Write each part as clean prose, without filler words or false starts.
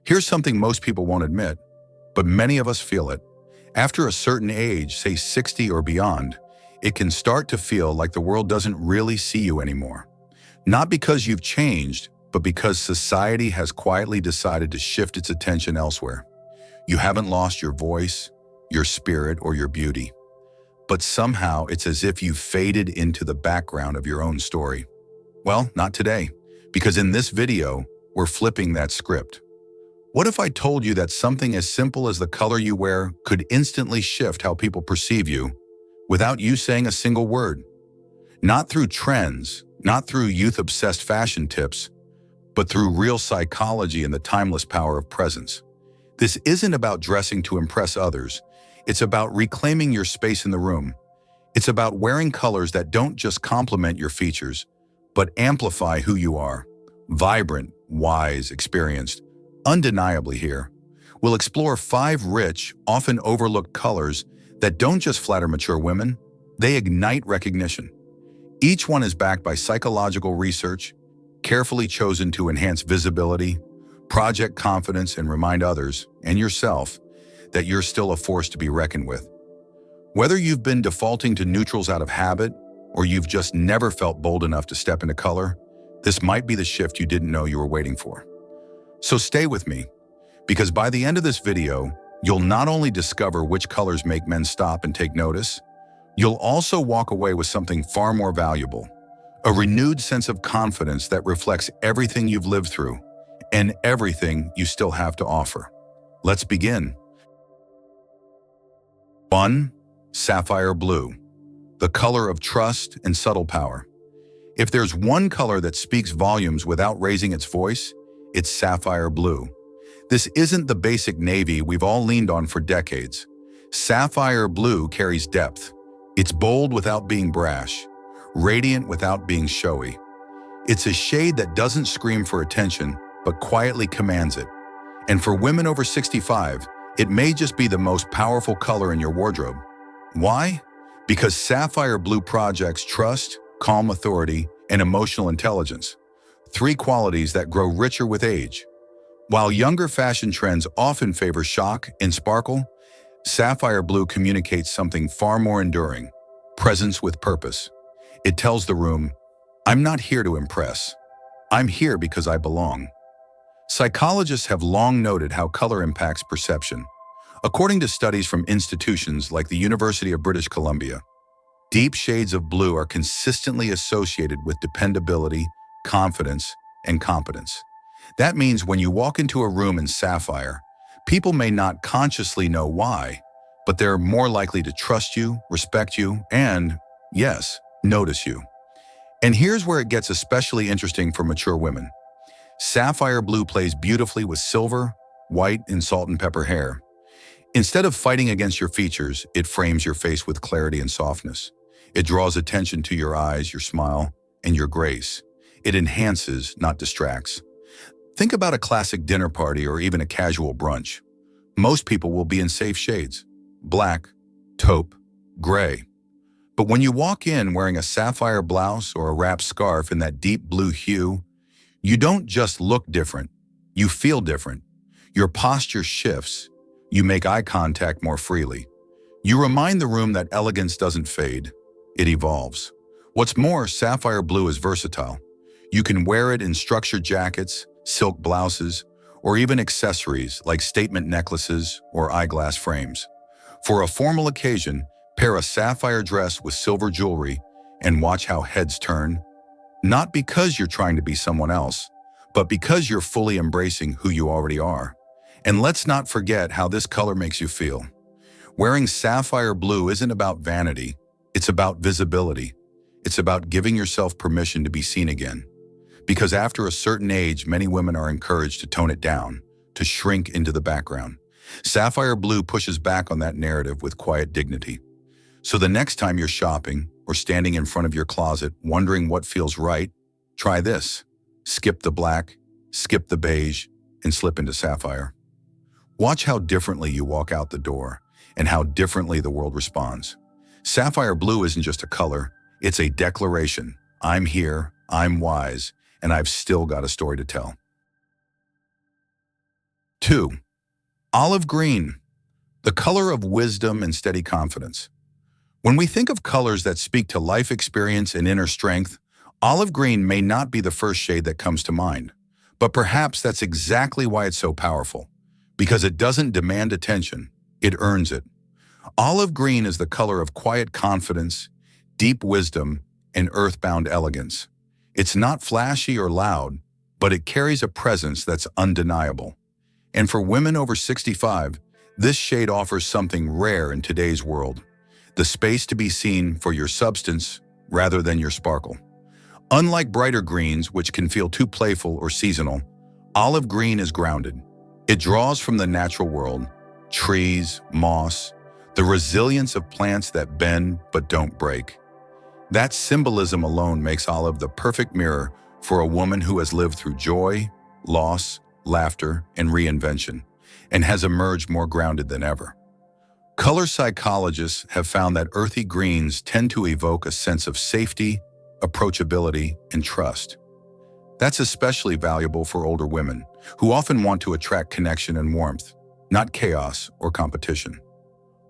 Here's something most people won't admit, but many of us feel it. After a certain age, say 60 or beyond, it can start to feel like the world doesn't really see you anymore. Not because you've changed, but because society has quietly decided to shift its attention elsewhere. You haven't lost your voice, your spirit, or your beauty. But somehow it's as if you've faded into the background of your own story. Well, not today, because in this video, we're flipping that script. What if I told you that something as simple as the color you wear could instantly shift how people perceive you without you saying a single word? Not through trends, not through youth-obsessed fashion tips, but through real psychology and the timeless power of presence. This isn't about dressing to impress others. It's about reclaiming your space in the room. It's about wearing colors that don't just complement your features, but amplify who you are. Vibrant, wise, experienced, undeniably here. We'll explore 5 rich, often overlooked colors that don't just flatter mature women, they ignite recognition. Each one is backed by psychological research, carefully chosen to enhance visibility, project confidence, and remind others, and yourself, that you're still a force to be reckoned with. Whether you've been defaulting to neutrals out of habit, or you've just never felt bold enough to step into color, this might be the shift you didn't know you were waiting for. So stay with me, because by the end of this video, you'll not only discover which colors make men stop and take notice, you'll also walk away with something far more valuable, a renewed sense of confidence that reflects everything you've lived through and everything you still have to offer. Let's begin. 1. Sapphire Blue, the color of trust and subtle power. If there's one color that speaks volumes without raising its voice, it's sapphire blue. This isn't the basic navy we've all leaned on for decades. Sapphire blue carries depth. It's bold without being brash, radiant without being showy. It's a shade that doesn't scream for attention, but quietly commands it. And for women over 65, it may just be the most powerful color in your wardrobe. Why? Because sapphire blue projects trust, calm authority, and emotional intelligence, 3 qualities that grow richer with age. While younger fashion trends often favor shock and sparkle, sapphire blue communicates something far more enduring: presence with purpose. It tells the room, I'm not here to impress. I'm here because I belong. Psychologists have long noted how color impacts perception. According to studies from institutions like the University of British Columbia, deep shades of blue are consistently associated with dependability, confidence, and competence. That means when you walk into a room in sapphire, people may not consciously know why, but they're more likely to trust you, respect you, and, yes, notice you. And here's where it gets especially interesting for mature women. Sapphire blue plays beautifully with silver, white, and salt and pepper hair. Instead of fighting against your features, it frames your face with clarity and softness. It draws attention to your eyes, your smile, and your grace. It enhances, not distracts. Think about a classic dinner party or even a casual brunch. Most people will be in safe shades: black, taupe, gray. But when you walk in wearing a sapphire blouse or a wrapped scarf in that deep blue hue, you don't just look different, you feel different. Your posture shifts. You make eye contact more freely. You remind the room that elegance doesn't fade, it evolves. What's more, sapphire blue is versatile. You can wear it in structured jackets, silk blouses, or even accessories like statement necklaces or eyeglass frames. For a formal occasion, pair a sapphire dress with silver jewelry and watch how heads turn. Not because you're trying to be someone else, but because you're fully embracing who you already are. And let's not forget how this color makes you feel. Wearing sapphire blue isn't about vanity, it's about visibility. It's about giving yourself permission to be seen again. Because after a certain age, many women are encouraged to tone it down, to shrink into the background. Sapphire blue pushes back on that narrative with quiet dignity. So the next time you're shopping or standing in front of your closet wondering what feels right, try this. Skip the black, skip the beige, and slip into sapphire. Watch how differently you walk out the door and how differently the world responds. Sapphire blue isn't just a color, it's a declaration. I'm here, I'm wise, and I've still got a story to tell. 2. Olive green, the color of wisdom and steady confidence. When we think of colors that speak to life experience and inner strength, olive green may not be the first shade that comes to mind. But perhaps that's exactly why it's so powerful. Because it doesn't demand attention, it earns it. Olive green is the color of quiet confidence, deep wisdom, and earthbound elegance. It's not flashy or loud, but it carries a presence that's undeniable. And for women over 65, this shade offers something rare in today's world: the space to be seen for your substance rather than your sparkle. Unlike brighter greens, which can feel too playful or seasonal, olive green is grounded. It draws from the natural world: trees, moss, the resilience of plants that bend but don't break. That symbolism alone makes olive the perfect mirror for a woman who has lived through joy, loss, laughter, and reinvention, and has emerged more grounded than ever. Color psychologists have found that earthy greens tend to evoke a sense of safety, approachability, and trust. That's especially valuable for older women, who often want to attract connection and warmth, not chaos or competition.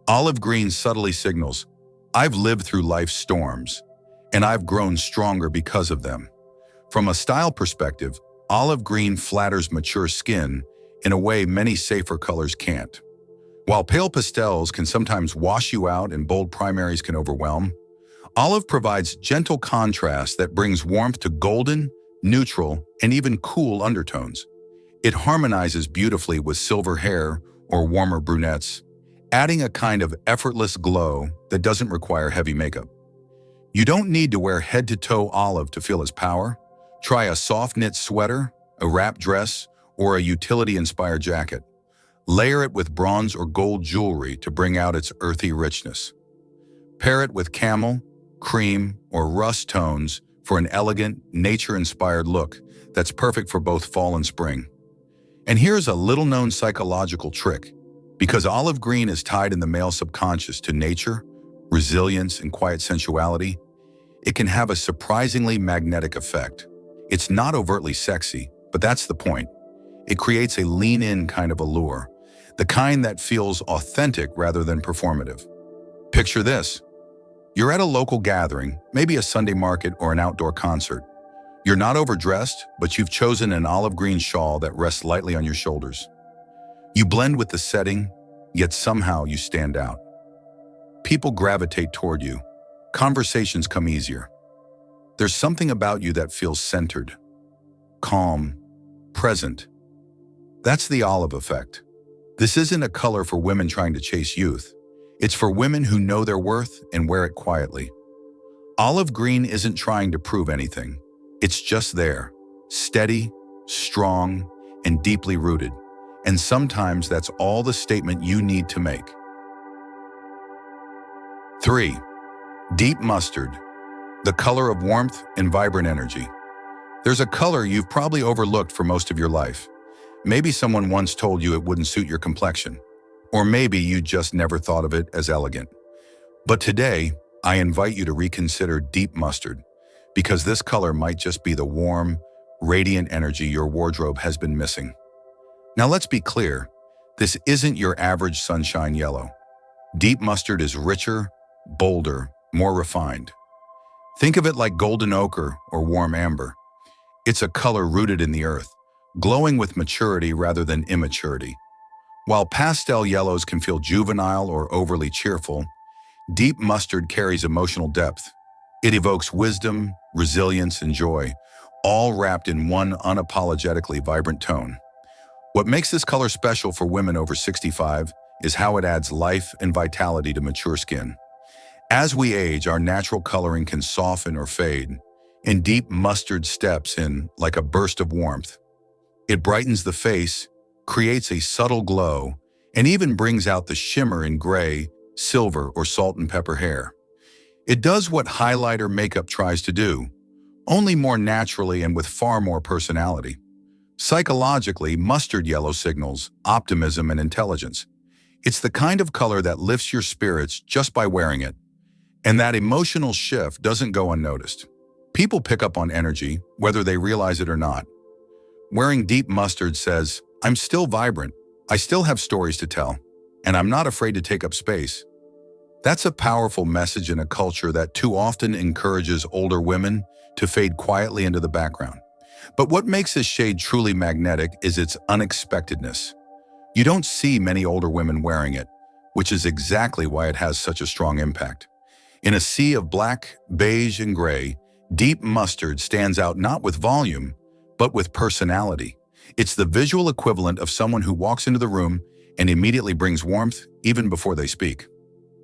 Olive green subtly signals, "I've lived through life's storms, and I've grown stronger because of them." From a style perspective, olive green flatters mature skin in a way many safer colors can't. While pale pastels can sometimes wash you out and bold primaries can overwhelm, olive provides gentle contrast that brings warmth to golden, neutral, and even cool undertones. It harmonizes beautifully with silver hair or warmer brunettes, adding a kind of effortless glow that doesn't require heavy makeup. You don't need to wear head-to-toe olive to feel its power. Try a soft knit sweater, a wrap dress, or a utility-inspired jacket. Layer it with bronze or gold jewelry to bring out its earthy richness. Pair it with camel, cream, or rust tones for an elegant, nature-inspired look that's perfect for both fall and spring. And here's a little-known psychological trick. Because olive green is tied in the male subconscious to nature, resilience, and quiet sensuality, it can have a surprisingly magnetic effect. It's not overtly sexy, but that's the point. It creates a lean-in kind of allure, the kind that feels authentic rather than performative. Picture this. You're at a local gathering, maybe a Sunday market or an outdoor concert. You're not overdressed, but you've chosen an olive green shawl that rests lightly on your shoulders. You blend with the setting, yet somehow you stand out. People gravitate toward you. Conversations come easier. There's something about you that feels centered, calm, present. That's the olive effect. This isn't a color for women trying to chase youth. It's for women who know their worth and wear it quietly. Olive green isn't trying to prove anything. It's just there, steady, strong, and deeply rooted. And sometimes that's all the statement you need to make. 3. Deep mustard, the color of warmth and vibrant energy. There's a color you've probably overlooked for most of your life. Maybe someone once told you it wouldn't suit your complexion, or maybe you just never thought of it as elegant. But today, I invite you to reconsider deep mustard, because this color might just be the warm, radiant energy your wardrobe has been missing. Now let's be clear, this isn't your average sunshine yellow. Deep mustard is richer, bolder, more refined. Think of it like golden ochre or warm amber. It's a color rooted in the earth, glowing with maturity rather than immaturity. While pastel yellows can feel juvenile or overly cheerful, deep mustard carries emotional depth. It evokes wisdom, resilience, and joy, all wrapped in one unapologetically vibrant tone. What makes this color special for women over 65 is how it adds life and vitality to mature skin. As we age, our natural coloring can soften or fade, and deep mustard steps in like a burst of warmth. It brightens the face, creates a subtle glow, and even brings out the shimmer in gray, silver, or salt and pepper hair. It does what highlighter makeup tries to do, only more naturally and with far more personality. Psychologically, mustard yellow signals optimism and intelligence. It's the kind of color that lifts your spirits just by wearing it. And that emotional shift doesn't go unnoticed. People pick up on energy, whether they realize it or not. Wearing deep mustard says, "I'm still vibrant, I still have stories to tell, and I'm not afraid to take up space. That's a powerful message in a culture that too often encourages older women to fade quietly into the background. But what makes this shade truly magnetic is its unexpectedness. You don't see many older women wearing it, which is exactly why it has such a strong impact. In a sea of black, beige, and gray, deep mustard stands out not with volume, but with personality. It's the visual equivalent of someone who walks into the room and immediately brings warmth even before they speak.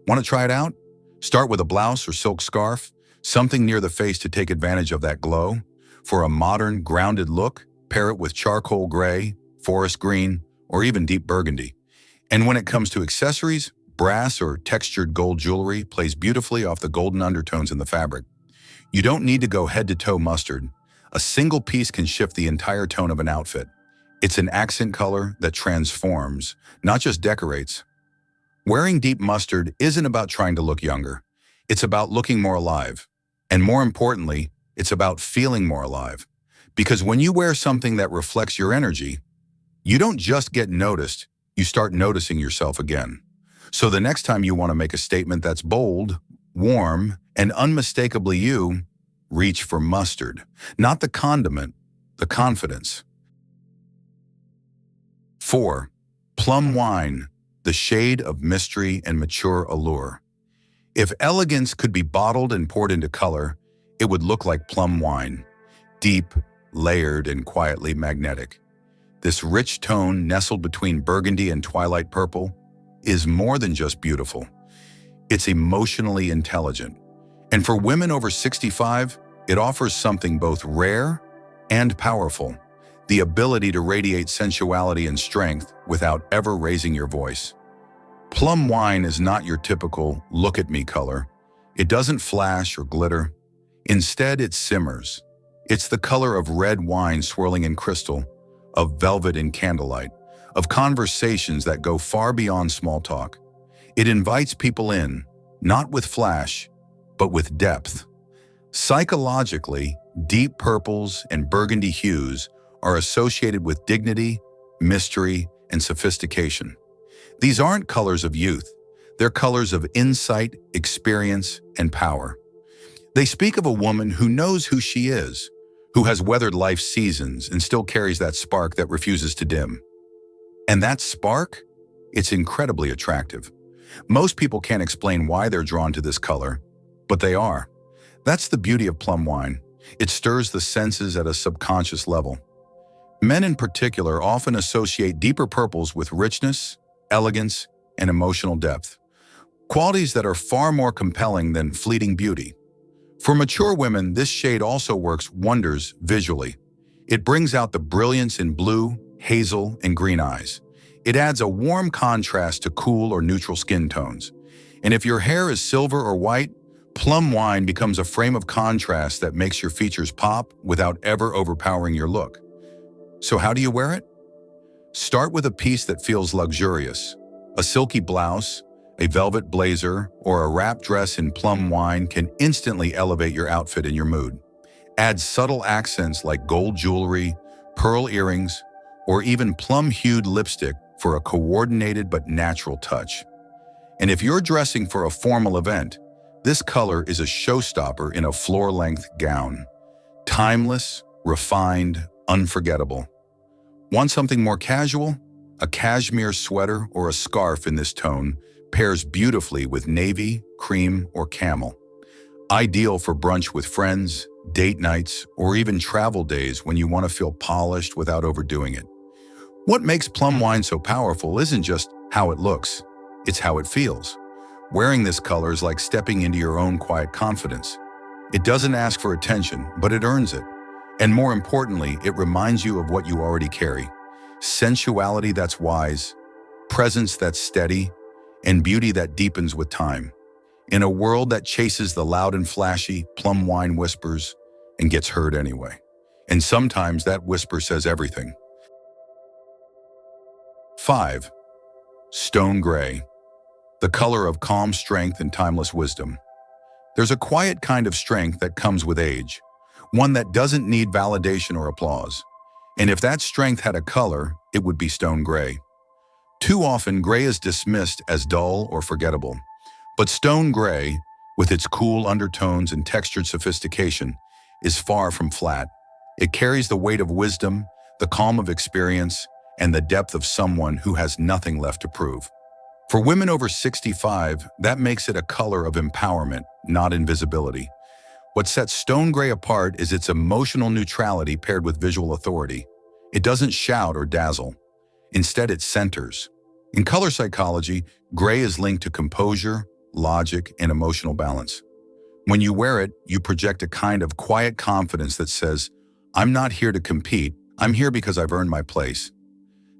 Want to try it out? Start with a blouse or silk scarf, something near the face to take advantage of that glow. For a modern, grounded look, pair it with charcoal gray, forest green, or even deep burgundy. And when it comes to accessories, brass or textured gold jewelry plays beautifully off the golden undertones in the fabric. You don't need to go head-to-toe mustard. A single piece can shift the entire tone of an outfit. It's an accent color that transforms, not just decorates. Wearing deep mustard isn't about trying to look younger. It's about looking more alive. And more importantly, it's about feeling more alive. Because when you wear something that reflects your energy, you don't just get noticed, you start noticing yourself again. So the next time you want to make a statement that's bold, warm, and unmistakably you, reach for mustard. Not the condiment, the confidence. 4. Plum Wine, the shade of mystery and mature allure. If elegance could be bottled and poured into color, it would look like plum wine. Deep, layered, and quietly magnetic. This rich tone nestled between burgundy and twilight purple is more than just beautiful. It's emotionally intelligent. And for women over 65, it offers something both rare and powerful, the ability to radiate sensuality and strength without ever raising your voice. Plum wine is not your typical look-at-me color. It doesn't flash or glitter. Instead, it simmers. It's the color of red wine swirling in crystal, of velvet in candlelight, of conversations that go far beyond small talk. It invites people in, not with flash, but with depth. Psychologically, deep purples and burgundy hues are associated with dignity, mystery, and sophistication. These aren't colors of youth. They're colors of insight, experience, and power. They speak of a woman who knows who she is, who has weathered life's seasons and still carries that spark that refuses to dim. And that spark? It's incredibly attractive. Most people can't explain why they're drawn to this color, but they are. That's the beauty of plum wine. It stirs the senses at a subconscious level. Men in particular often associate deeper purples with richness, elegance, and emotional depth, qualities that are far more compelling than fleeting beauty. For mature women, this shade also works wonders visually. It brings out the brilliance in blue, hazel, and green eyes. It adds a warm contrast to cool or neutral skin tones. And if your hair is silver or white, plum wine becomes a frame of contrast that makes your features pop without ever overpowering your look. So how do you wear it? Start with a piece that feels luxurious. A silky blouse, a velvet blazer, or a wrap dress in plum wine can instantly elevate your outfit and your mood. Add subtle accents like gold jewelry, pearl earrings, or even plum-hued lipstick for a coordinated but natural touch. And if you're dressing for a formal event, this color is a showstopper in a floor-length gown. Timeless, refined, unforgettable. Want something more casual? A cashmere sweater or a scarf in this tone pairs beautifully with navy, cream, or camel. Ideal for brunch with friends, date nights, or even travel days when you want to feel polished without overdoing it. What makes plum wine so powerful isn't just how it looks, it's how it feels. Wearing this color is like stepping into your own quiet confidence. It doesn't ask for attention, but it earns it. And more importantly, it reminds you of what you already carry. Sensuality that's wise, presence that's steady, and beauty that deepens with time. In a world that chases the loud and flashy, plum wine whispers and gets heard anyway. And sometimes that whisper says everything. 5. Stone gray, the color of calm strength and timeless wisdom. There's a quiet kind of strength that comes with age, one that doesn't need validation or applause. And if that strength had a color, it would be stone gray. Too often, gray is dismissed as dull or forgettable. But stone gray, with its cool undertones and textured sophistication, is far from flat. It carries the weight of wisdom, the calm of experience, and the depth of someone who has nothing left to prove. For women over 65, that makes it a color of empowerment, not invisibility. What sets stone gray apart is its emotional neutrality paired with visual authority. It doesn't shout or dazzle. Instead, it centers. In color psychology, gray is linked to composure, logic, and emotional balance. When you wear it, you project a kind of quiet confidence that says, "I'm not here to compete, I'm here because I've earned my place."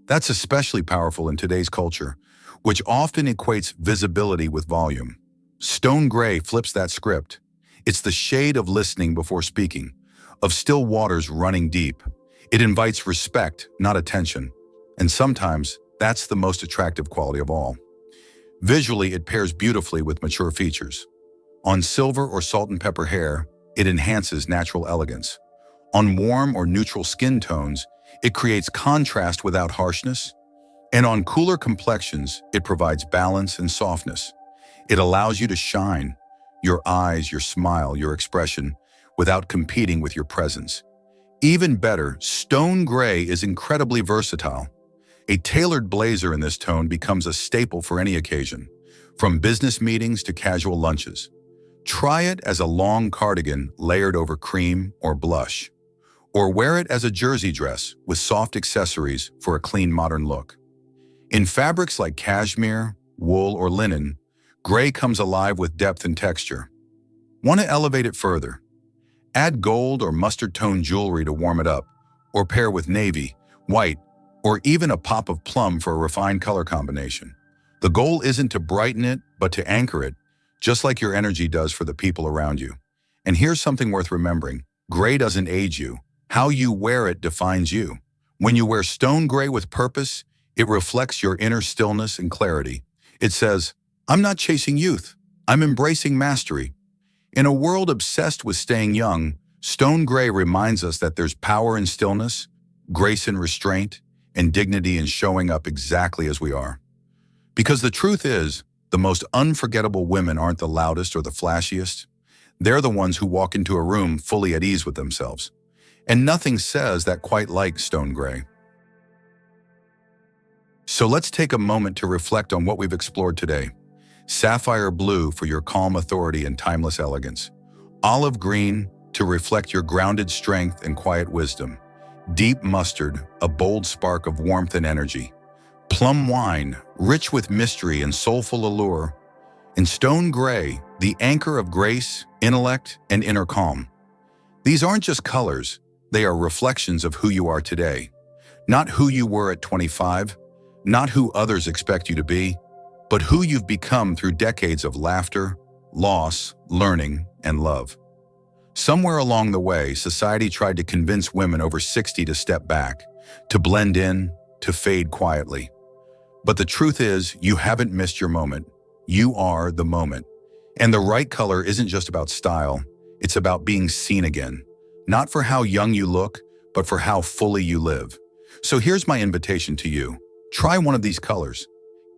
That's especially powerful in today's culture, which often equates visibility with volume. Stone gray flips that script. It's the shade of listening before speaking, of still waters running deep. It invites respect, not attention. And sometimes, that's the most attractive quality of all. Visually, it pairs beautifully with mature features. On silver or salt and pepper hair, it enhances natural elegance. On warm or neutral skin tones, it creates contrast without harshness. And on cooler complexions, it provides balance and softness. It allows you to shine, your eyes, your smile, your expression, without competing with your presence. Even better, stone gray is incredibly versatile. A tailored blazer in this tone becomes a staple for any occasion, from business meetings to casual lunches. Try it as a long cardigan layered over cream or blush, or wear it as a jersey dress with soft accessories for a clean modern look. In fabrics like cashmere, wool, or linen, gray comes alive with depth and texture. Want to elevate it further? Add gold or mustard-tone jewelry to warm it up, or pair with navy, white, or even a pop of plum for a refined color combination. The goal isn't to brighten it, but to anchor it, just like your energy does for the people around you. And here's something worth remembering. Gray doesn't age you. How you wear it defines you. When you wear stone gray with purpose, it reflects your inner stillness and clarity. It says, "I'm not chasing youth. I'm embracing mastery." In a world obsessed with staying young, stone gray reminds us that there's power in stillness, grace in restraint, and dignity in showing up exactly as we are. Because the truth is, the most unforgettable women aren't the loudest or the flashiest. They're the ones who walk into a room fully at ease with themselves. And nothing says that quite like stone gray. So let's take a moment to reflect on what we've explored today. Sapphire blue for your calm authority and timeless elegance. Olive green to reflect your grounded strength and quiet wisdom. Deep mustard, a bold spark of warmth and energy. Plum wine, rich with mystery and soulful allure. And stone gray, the anchor of grace, intellect, and inner calm. These aren't just colors, they are reflections of who you are today. Not who you were at 25, not who others expect you to be, but who you've become through decades of laughter, loss, learning, and love. Somewhere along the way, society tried to convince women over 60 to step back, to blend in, to fade quietly. But the truth is, you haven't missed your moment. You are the moment. And the right color isn't just about style, it's about being seen again. Not for how young you look, but for how fully you live. So here's my invitation to you. Try one of these colors.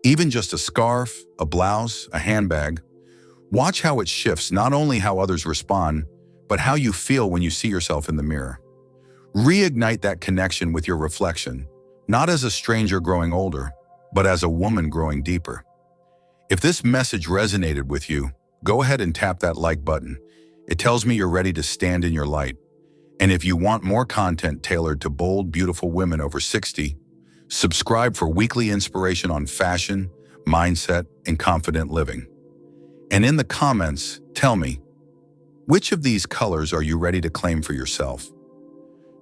Even just a scarf, a blouse, a handbag. Watch how it shifts not only how others respond, but how you feel when you see yourself in the mirror. Reignite that connection with your reflection, not as a stranger growing older, but as a woman growing deeper. If this message resonated with you, go ahead and tap that like button. It tells me you're ready to stand in your light. And if you want more content tailored to bold, beautiful women over 60, subscribe for weekly inspiration on fashion, mindset, and confident living. And in the comments, tell me, which of these colors are you ready to claim for yourself?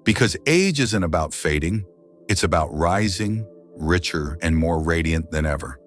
Because age isn't about fading, it's about rising, richer, and more radiant than ever.